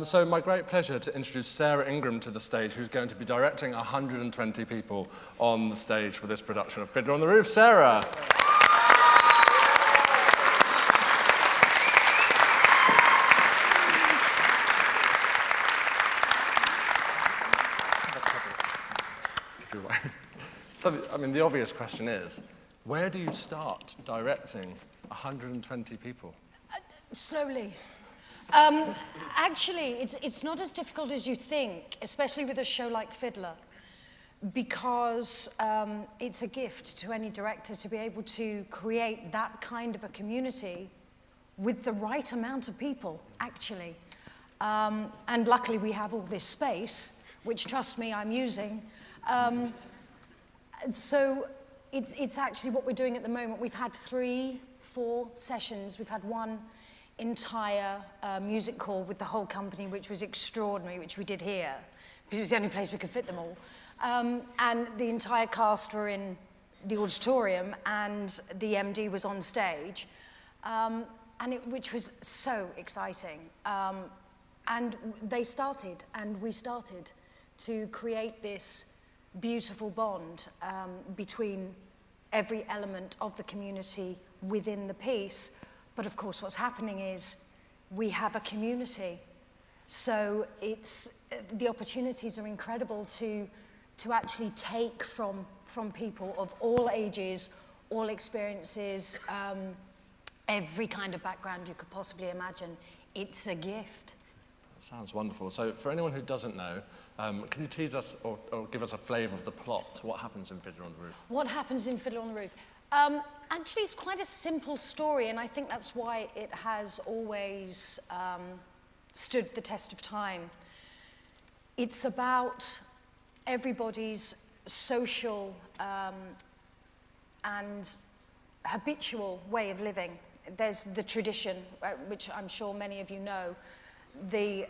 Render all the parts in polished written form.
So my great pleasure to introduce Sarah Ingram to the stage, who's going to be directing 120 people on the stage for this production of Fiddler on the Roof. Sarah. So, I mean, the obvious question is, where do you start directing 120 people? Slowly. Actually, it's not as difficult as you think, especially with a show like Fiddler, because it's a gift to any director to be able to create that kind of a community with the right amount of people, actually. And luckily we have all this space, which, trust me, I'm using. So it's actually what we're doing at the moment. We've had 3-4 sessions. We've had one entire music call with the whole company, which was extraordinary, which we did here, because it was the only place we could fit them all. And the entire cast were in the auditorium, and the MD was on stage, which was so exciting. And they started, and we started to create this beautiful bond between every element of the community within the piece. But of course, what's happening is we have a community. So the opportunities are incredible to actually take from people of all ages, all experiences, every kind of background you could possibly imagine. It's a gift. That sounds wonderful. So for anyone who doesn't know, can you tease us or give us a flavour of the plot? What happens in Fiddler on the Roof? What happens in Fiddler on the Roof? Actually, it's quite a simple story, and I think that's why it has always stood the test of time. It's about everybody's social and habitual way of living. There's the tradition, which I'm sure many of you know. The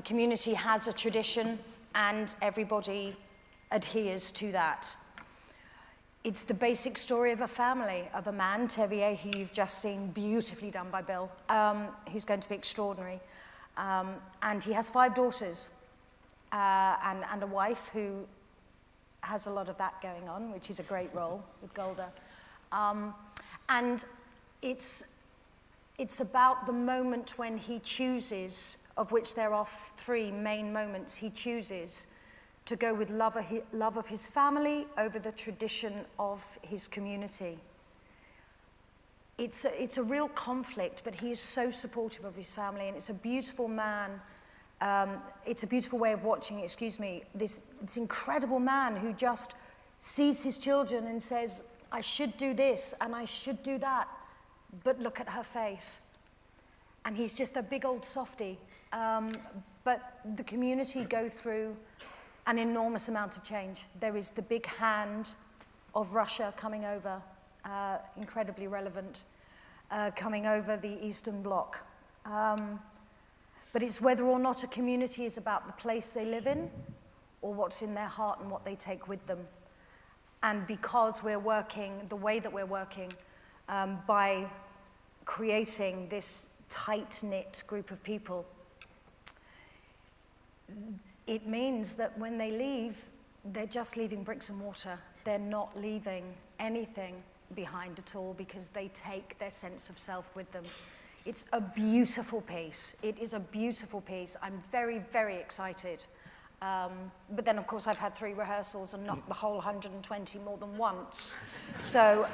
community has a tradition, and everybody adheres to that. It's the basic story of a family, of a man, Tevier, who you've just seen, beautifully done by Bill, who's going to be extraordinary. And he has 5 daughters and a wife who has a lot of that going on, which is a great role with Golda. And it's about the moment when he chooses, of which there are 3 main moments, he chooses to go with love of his family over the tradition of his community. It's a real conflict, but he is so supportive of his family, and it's a beautiful man. It's a beautiful way of watching, this incredible man who just sees his children and says, I should do this and I should do that, but look at her face. And he's just a big old softy. But the community go through an enormous amount of change. There is the big hand of Russia coming over, incredibly relevant, coming over the Eastern Bloc. But it's whether or not a community is about the place they live in or what's in their heart and what they take with them. And because we're working the way that we're working, by creating this tight-knit group of people, it means that when they leave, they're just leaving bricks and mortar. They're not leaving anything behind at all, because they take their sense of self with them. It's a beautiful piece. It is a beautiful piece. I'm very, very excited. But then, of course, I've had 3 rehearsals and not the whole 120 more than once. So,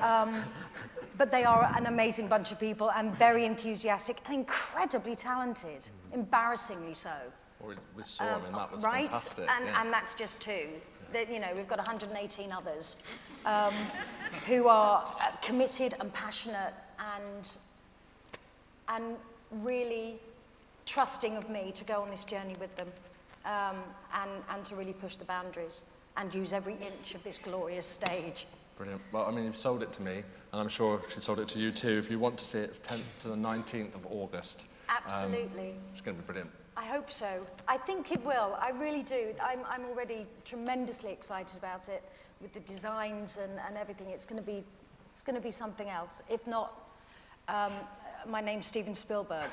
but they are an amazing bunch of people, and very enthusiastic and incredibly talented, embarrassingly so. We saw him, and that was right? fantastic. And that's just 2. You know, we've got 118 others who are committed and passionate and really trusting of me to go on this journey with them, and to really push the boundaries and use every inch of this glorious stage. Brilliant. Well, I mean, you've sold it to me, and I'm sure she sold it to you too. If you want to see it, it's 10th to the 19th of August. Absolutely. It's going to be brilliant. I hope so. I think it will. I really do. I'm already tremendously excited about it, with the designs and everything. It's going to be something else. If not, my name's Steven Spielberg.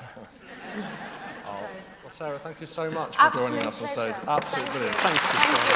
So, Well, Sarah, thank you so much for joining absolute us on stage. pleasure. Absolutely Thank brilliant. you. Thank you. Thank you.